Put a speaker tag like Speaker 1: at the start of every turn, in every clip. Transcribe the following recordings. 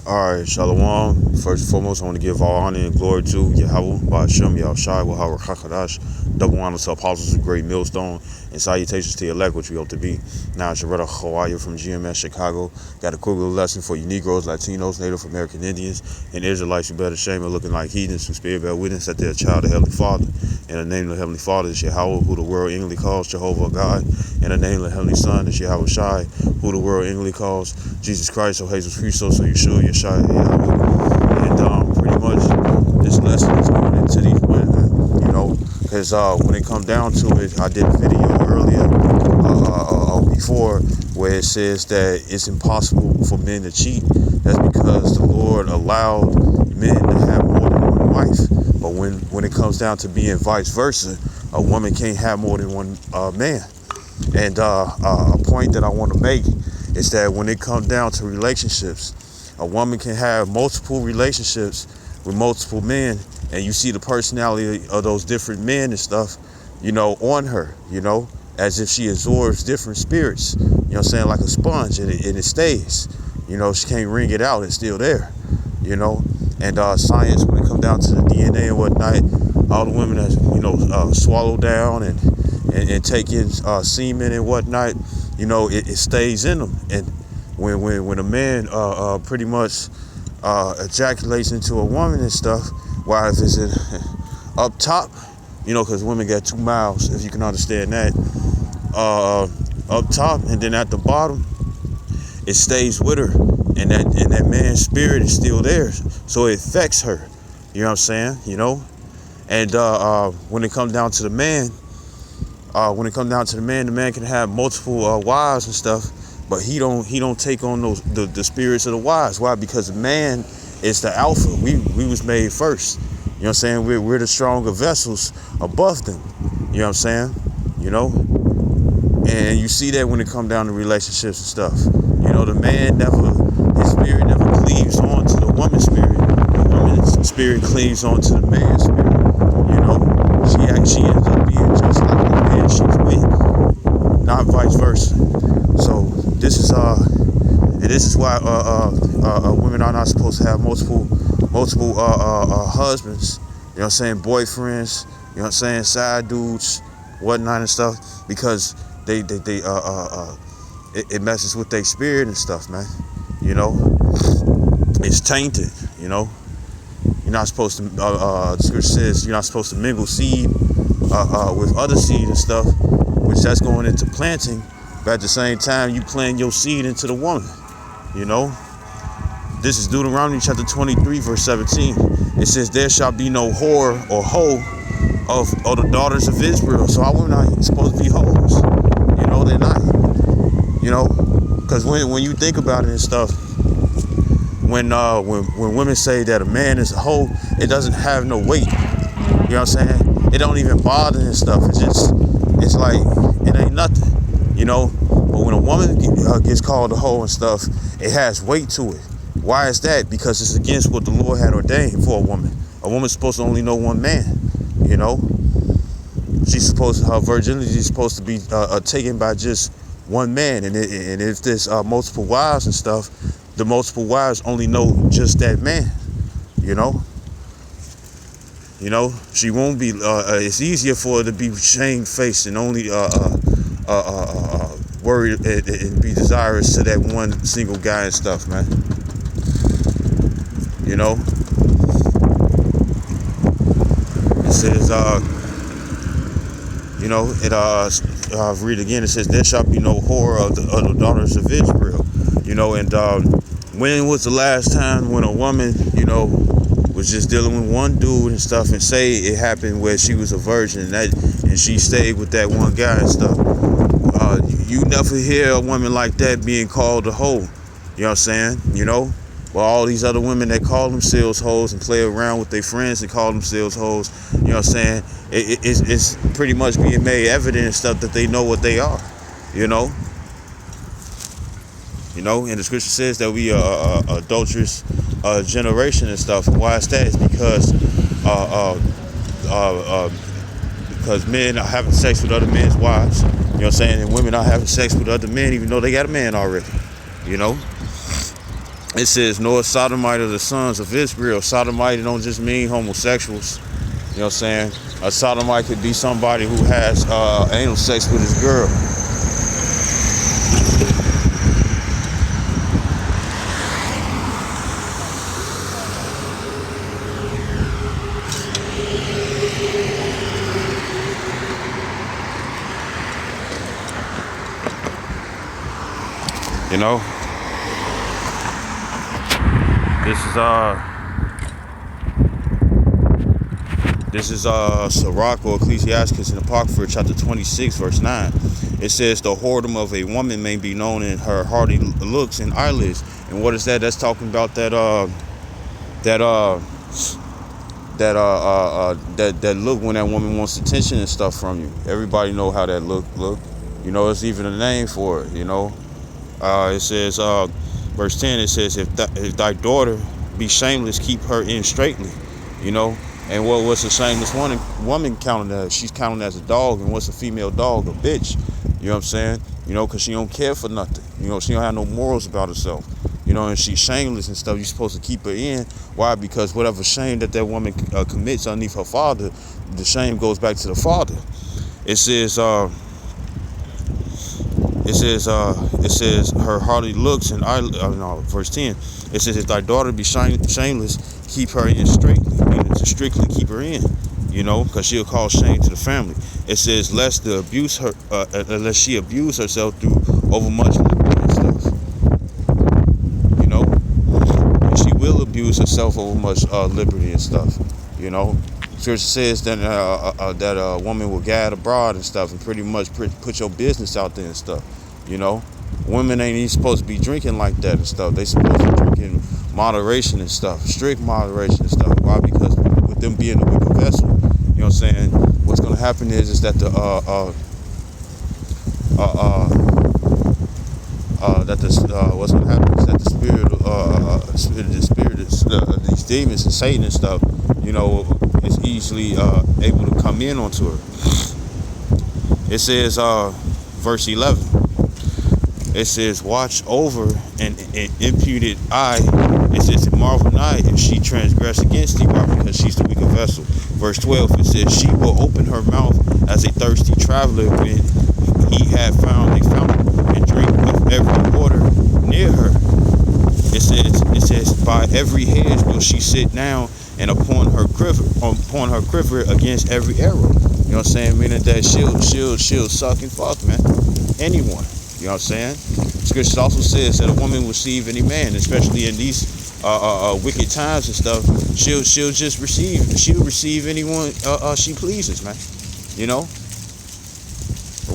Speaker 1: Alright, Shalom. First and foremost, I want to give all honor and glory to Yahweh, Ba'ashem, Yahushai, Wahara Chakadash, double honor to apostles of great millstone, and salutations to your elect, which we hope to be. Now, it's Sharetta Hawaii from GMS Chicago. Got a quick little lesson for you Negroes, Latinos, Native American Indians, and Israelites who bear the shame of looking like heathens who spirit bear witness that they're a child of Heavenly Father. And the name of the Heavenly Father is Yahweh, who the world English calls Jehovah God. And the name of the Heavenly Son is Yahweh Shai, who the world English calls Jesus Christ, or Jesus Christo, so Yeshua, Yeshai, Yahweh. And pretty much this lesson is going into these women, because when it comes down to it, I did a video earlier before where it says that it's impossible for men to cheat. That's because the Lord allowed men to have more than one wife. But when it comes down to being vice versa, a woman can't have more than one man. And a point that I want to make is that when it comes down to relationships, a woman can have multiple relationships with multiple men, and you see the personality of those different men and stuff, on her, as if she absorbs different spirits, like a sponge, and it stays. She can't wring it out, it's still there, And science, when it comes down to the DNA and whatnot, all the women that, swallow down and take in semen and whatnot, it stays in them. And when a man pretty much ejaculates into a woman and stuff, why is it up top? Because women got 2 mouths, if you can understand that. Up top, and then at the bottom, it stays with her, and that man's spirit is still there, so it affects her. You know what I'm saying? And when it comes down to the man, the man can have multiple wives and stuff, but he don't take on the spirits of the wives. Why? Because the man is the alpha. We was made first. You know what I'm saying? We're the stronger vessels above them. You know what I'm saying? And you see that when it comes down to relationships and stuff. The man his spirit never cleaves on to the woman's spirit. The woman's spirit cleaves on to the man's spirit. She ends up being just like the man she's with, not vice versa. So this is why women are not supposed to have multiple husbands. Boyfriends. Side dudes, whatnot and stuff, because it messes with their spirit and stuff, man. It's tainted. You're not supposed to. The scripture says you're not supposed to mingle seed with other seed and stuff, which that's going into planting. But at the same time, you plant your seed into the woman. This is Deuteronomy chapter 23, verse 17. It says, "There shall be no whore or hoe of the daughters of Israel." So our women are supposed to be hoes. They're not. Because when you think about it and stuff, when women say that a man is a hoe, it doesn't have no weight. You know what I'm saying? It don't even bother and stuff. It's like it ain't nothing. But when a woman gets called a hoe and stuff, it has weight to it. Why is that? Because it's against what the Lord had ordained for a woman. A woman's supposed to only know one man. Her virginity is supposed to be taken by just one man, and if there's multiple wives and stuff, the multiple wives only know just that man. She won't be. It's easier for her to be shamefaced and only worried and be desirous to that one single guy and stuff, man. It says, I'll read again. It says, "There shall be no whore of the daughters of Israel." And when was the last time when a woman, was just dealing with one dude and stuff, and say it happened where she was a virgin and she stayed with that one guy and stuff? You never hear a woman like that being called a hoe. You know what I'm saying? Well, all these other women that call themselves hoes and play around with their friends and call themselves hoes, you know what I'm saying? It's pretty much being made evident and stuff that they know what they are, And the scripture says that we are adulterous generation and stuff. Why is that? It's because men are having sex with other men's wives, you know what I'm saying? And women are having sex with other men even though they got a man already, It says, nor sodomite of the sons of Israel. Sodomite don't just mean homosexuals. You know what I'm saying? A sodomite could be somebody who has anal sex with his girl. You know, this is Sirach or Ecclesiastes in Apocrypha chapter 26 verse 9. It says the whoredom of a woman may be known in her hardy looks and eyelids. And what is that? That's talking about that look when that woman wants attention and stuff from you. Everybody know how that look. You know, it's even a name for it. You know, it says verse 10. It says if thy daughter be shameless, keep her in straitly. You know. And what's a shameless woman counting as? She's counting as a dog. And what's a female dog? A bitch. You know what I'm saying? You know, because she don't care for nothing. You know, she don't have no morals about herself. You know, and she's shameless and stuff. You're supposed to keep her in. Why? Because whatever shame that woman commits underneath her father, the shame goes back to the father. It says her hardly looks and verse 10. It says if thy daughter be shameless, keep her in straitly, meaning to strictly keep her in, you know, because she'll cause shame to the family. It says lest she abuse herself through overmuch liberty and stuff, you know, and she will abuse herself over much liberty and stuff, you know. Scripture says that a woman will gad abroad and stuff and pretty much put your business out there and stuff, you know. Women ain't even supposed to be drinking like that and stuff. They supposed to drink in moderation and stuff, strict moderation and stuff. Why? Because with them being a wicked vessel, you know what I'm saying, what's going to happen is that what's going to happen is that these demons and Satan and stuff, you know, is easily able to come in onto her. It says, verse 11. It says, watch over an imputed eye. It says, marvel not if she transgress against thee, right? Because she's the weaker vessel. Verse 12, it says, she will open her mouth as a thirsty traveler when he had found a fountain and drink of every water near her. It says, by every hedge will she sit down, and upon her quiver against every arrow. You know what I'm saying? Meaning that she'll suck and fuck, man. Anyone. You know what I'm saying? Scripture also says that a woman will receive any man, especially in these wicked times and stuff. She'll just receive. She'll receive anyone she pleases, man. You know,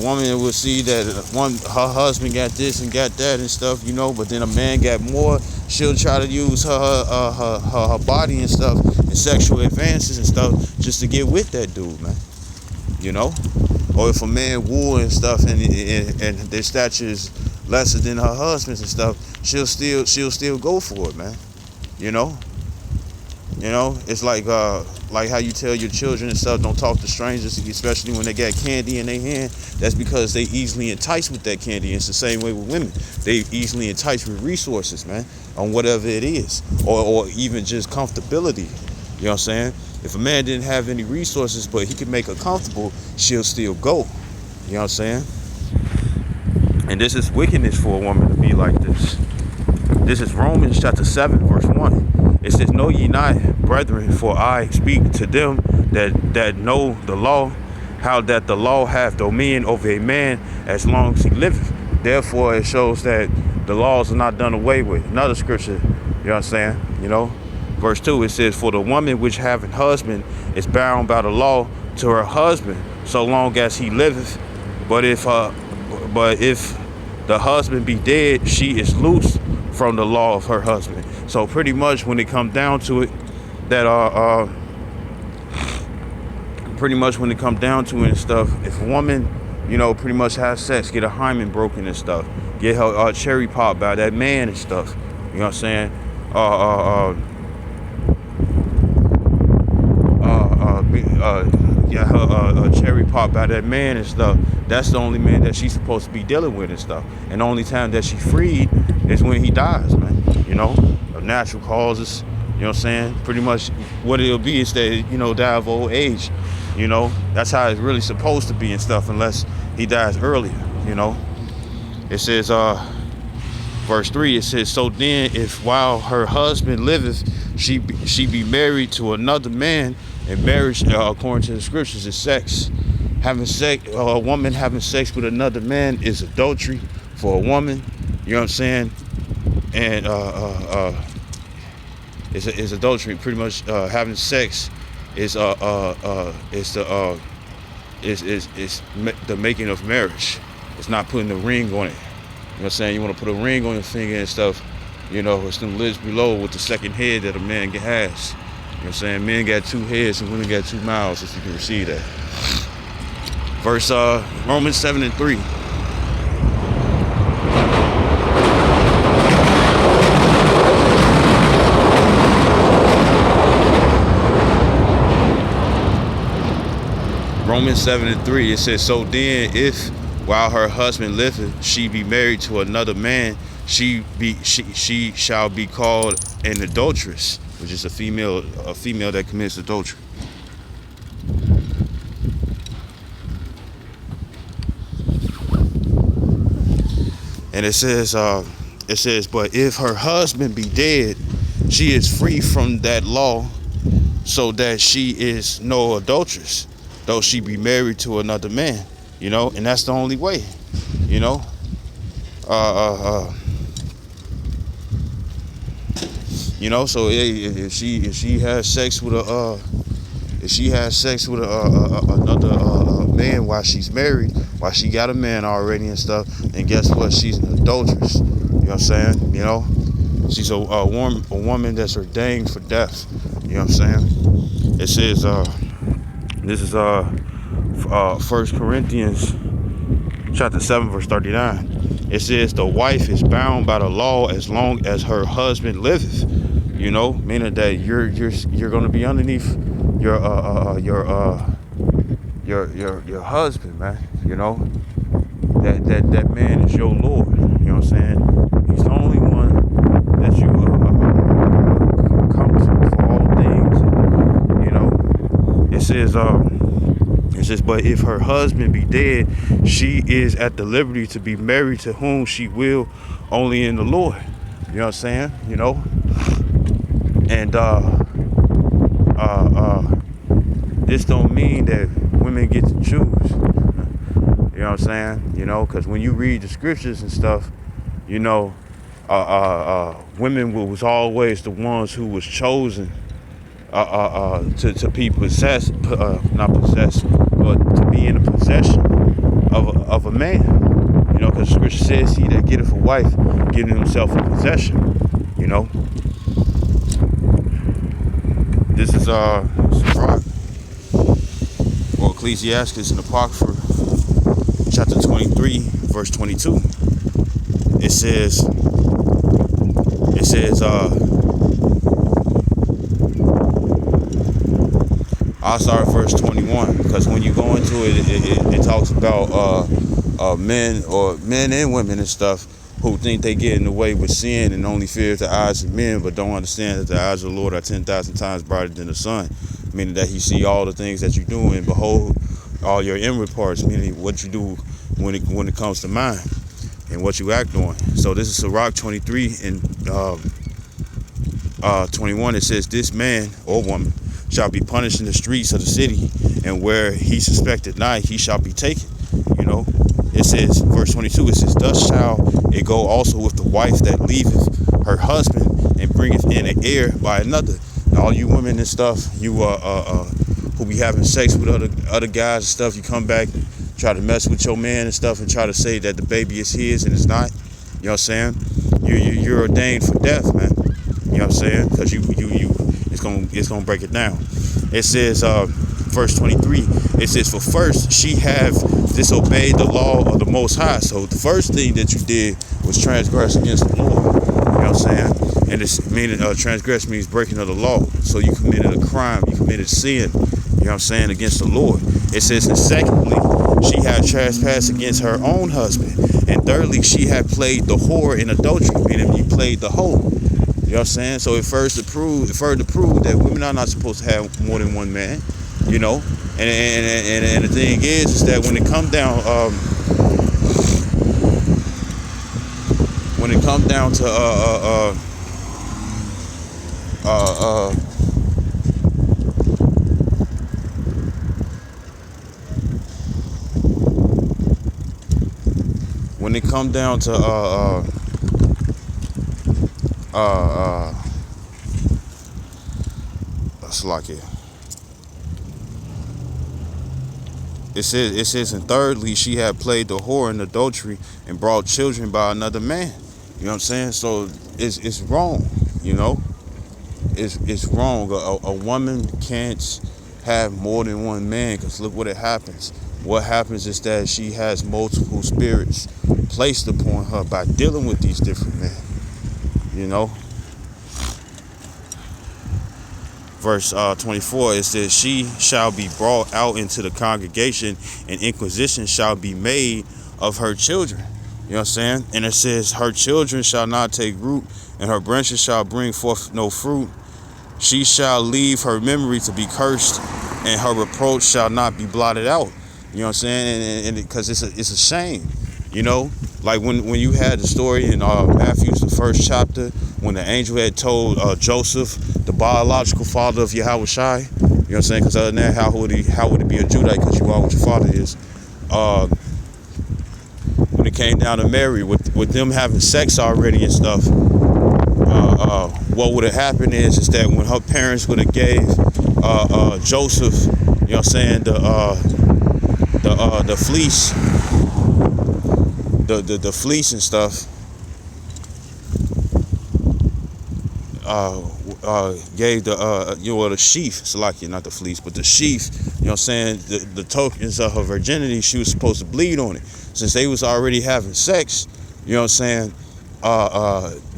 Speaker 1: a woman will see that her husband got this and got that and stuff. You know, but then a man got more. She'll try to use her body and stuff and sexual advances and stuff just to get with that dude, man. You know. Or if a man woo and stuff and their stature is lesser than her husband's and stuff, she'll still go for it, man. You know, it's like how you tell your children and stuff, don't talk to strangers, especially when they got candy in their hand. That's because they easily enticed with that candy. It's the same way with women. They easily enticed with resources, man, on whatever it is, or even just comfortability. You know what I'm saying? If a man didn't have any resources, but he could make her comfortable, she'll still go. You know what I'm saying? And this is wickedness for a woman to be like this. This is Romans chapter 7, verse 1. It says, know ye not, brethren, for I speak to them that know the law, how that the law hath dominion over a man as long as he liveth. Therefore, it shows that the laws are not done away with. Another scripture, you know what I'm saying? You know? Verse 2, it says, for the woman which having husband is bound by the law to her husband so long as he liveth. But if the husband be dead, she is loose from the law of her husband. So pretty much when it comes down to it, that pretty much when it comes down to it and stuff, if a woman, you know, pretty much has sex, get a hymen broken and stuff, get her cherry popped by that man and stuff, you know what I'm saying? Her cherry pop by that man and stuff. That's the only man that she's supposed to be dealing with and stuff. And the only time that she freed is when he dies, man. You know you know, of natural causes. You know what I'm saying? Pretty much what it'll be is that, you know, die of old age. You know, that's how it's really supposed to be and stuff, unless he dies earlier, you know. It says, verse 3, it says, so then if while her husband liveth, she be married to another man, and marriage, according to the scriptures, is sex. Having sex, a woman having sex with another man is adultery for a woman. You know what I'm saying? And it's adultery. Pretty much having sex is the making of marriage. It's not putting a ring on it. You know what I'm saying? You want to put a ring on your finger and stuff. You know, it's them lips below with the second head that a man has. You know what I'm saying? Men got 2 heads and women got 2 mouths, if you can receive that. Verse Romans 7:3. Romans 7:3, it says, so then if while her husband liveth, she be married to another man, she shall be called an adulteress, which is a female that commits adultery. And it says, but if her husband be dead, she is free from that law, so that she is no adulteress, though she be married to another man. You know, and that's the only way. You know, you know. So if she has sex with another man while she's married, while she got a man already and stuff, then guess what? She's an adulteress. You know what I'm saying? You know, she's a woman that's ordained for death. You know what I'm saying? It says, this is 1 Corinthians chapter 7 verse 39. It says the wife is bound by the law as long as her husband liveth. You know, meaning that you're going to be underneath your husband, man. You know, that man is your Lord. You know what I'm saying? He's the only one that you come to for all things. You know, it says but if her husband be dead, she is at the liberty to be married to whom she will, only in the Lord. You know what I'm saying? You know, and this don't mean that women get to choose. You know what I'm saying? You know, because when you read the scriptures and stuff, you know, women was always the ones who was chosen to be possessed, not possessed, but to be in the possession of a man. You know, because scripture says, he that getteth a wife, giving himself a possession. You know, this is Sirach, or Ecclesiastes in Apocrypha, chapter 23, verse 22. It says, I'll start at verse 21, because when you go into it talks about men and women and stuff who think they get in the way with sin and only fear the eyes of men, but don't understand that the eyes of the Lord are 10,000 times brighter than the sun, meaning that he see all the things that you do and behold all your inward parts, meaning what you do when it comes to mind and what you act on. So this is Sirach 23 and 21. It says, this man or woman shall be punished in the streets of the city, and where he suspected not, he shall be taken. You know, it says, verse 22, it says, thus shall it go also with the wife that leaveth her husband and bringeth in an heir by another. And all you women and stuff, you who be having sex with other guys and stuff, you come back, try to mess with your man and stuff, and try to say that the baby is his and it's not. You know what I'm saying? You're ordained for death, man. You know what I'm saying? Because it's gonna break it down. It says, verse 23, it says, for first she have disobeyed the law of the Most High. So the first thing that you did was transgress against the Lord. You know what I'm saying? And it's meaning transgress means breaking of the law. So you committed a crime, you committed sin. You know what I'm saying? Against the Lord. It says, and secondly, she had trespassed against her own husband. And thirdly, she had played the whore in adultery, meaning you played the hoe. You know what I'm saying? So it further to prove that women are not supposed to have more than one man. You know, and the thing is that when it come down to when it come down to it's like it says, and thirdly, she had played the whore in adultery and brought children by another man. You know what I'm saying? So it's wrong. You know, it's wrong. A woman can't have more than one man, because look what it happens. What happens is that she has multiple spirits placed upon her by dealing with these different men. You know. Verse 24, it says, she shall be brought out into the congregation, and inquisition shall be made of her children. You know what I'm saying? And it says, her children shall not take root, and her branches shall bring forth no fruit. She shall leave her memory to be cursed, and her reproach shall not be blotted out. You know what I'm saying? And because it's a shame. You know, like when you had the story in Matthew's, the first chapter, when the angel had told Joseph, the biological father of Yahushai, you know what I'm saying? Because other than that, how would it be a Judite? Because you are what your father is. When it came down to Mary, with them having sex already and stuff, what would have happened is that when her parents would have gave Joseph, you know what I'm saying, the fleece. The fleece and stuff, gave the sheath. It's like not the fleece, but the sheath. You know what I'm saying? The tokens of her virginity. She was supposed to bleed on it. Since they was already having sex, you know what I'm saying?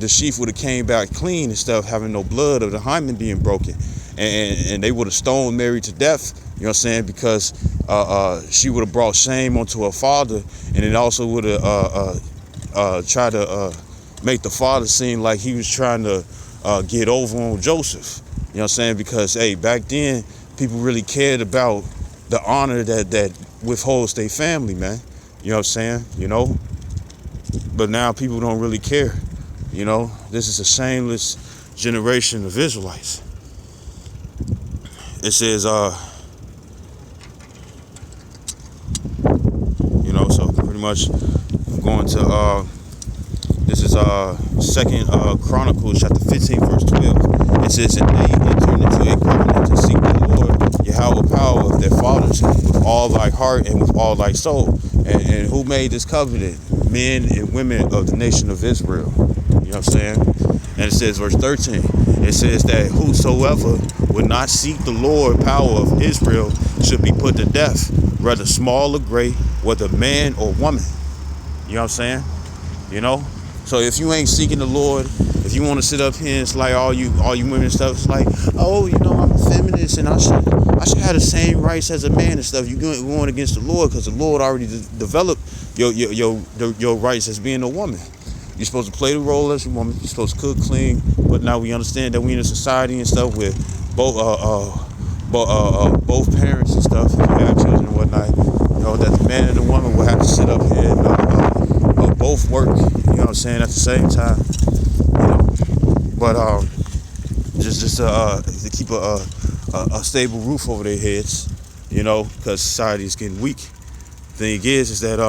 Speaker 1: The sheath would have came back clean instead of having no blood or the hymen being broken, and they would have stoned Mary to death. You know what I'm saying? Because she would have brought shame onto her father, and it also would have tried to make the father seem like he was trying to get over on Joseph. You know what I'm saying? Because, hey, back then, people really cared about the honor that withholds their family, man. You know what I'm saying? You know? But now people don't really care. You know? This is a shameless generation of Israelites. It says, you know, so pretty much I'm going to, this is Second Chronicles chapter 15 verse 12. It says, and they entered into a covenant to seek the Lord Yahweh power of their fathers with all thy heart and with all thy soul. And who made this covenant? Men and women of the nation of Israel. You know what I'm saying? And it says verse 13. It says that whosoever would not seek the Lord power of Israel should be put to death, whether small or great, whether man or woman. You know what I'm saying? You know? So if you ain't seeking the Lord, if you want to sit up here and it's like all you women and stuff, it's like, oh, you know, I'm a feminist and I should have the same rights as a man and stuff. You're going against the Lord, because the Lord already developed your rights as being a woman. You're supposed to play the role as a woman. You're supposed to cook, clean. But now we understand that we in a society and stuff with both parents and stuff. If you have children and whatnot, you know that the man and the woman will have to sit up here and both work. You know what I'm saying, at the same time. You know, but just to keep a stable roof over their heads. You know, because society is getting weak. Thing is that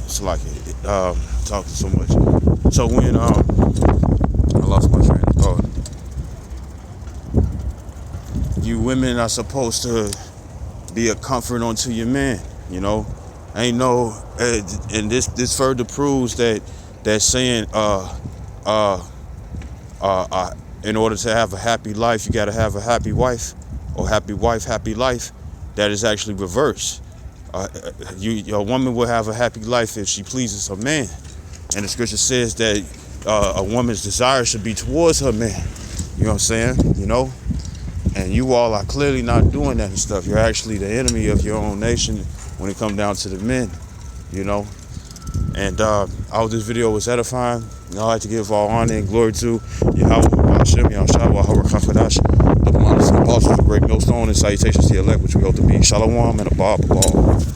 Speaker 1: it's like talking so much. So when I lost my train of thought. You women are supposed to be a comfort unto your man. You know, ain't no, and this further proves that saying in order to have a happy life, you got to have a happy wife, or happy wife, happy life. That is actually reversed. Your woman will have a happy life if she pleases her man. And the scripture says that a woman's desire should be towards her man. You know what I'm saying? You know? And you all are clearly not doing that and stuff. You're actually the enemy of your own nation when it comes down to the men, you know. And I hope this video was edifying. I'd like to give all honor and glory to Yahweh, Hashem, Yahushua, Harakakadash, the apostles, the great millstone, and salutations to the elect, which we hope to be. Shalom and Abba.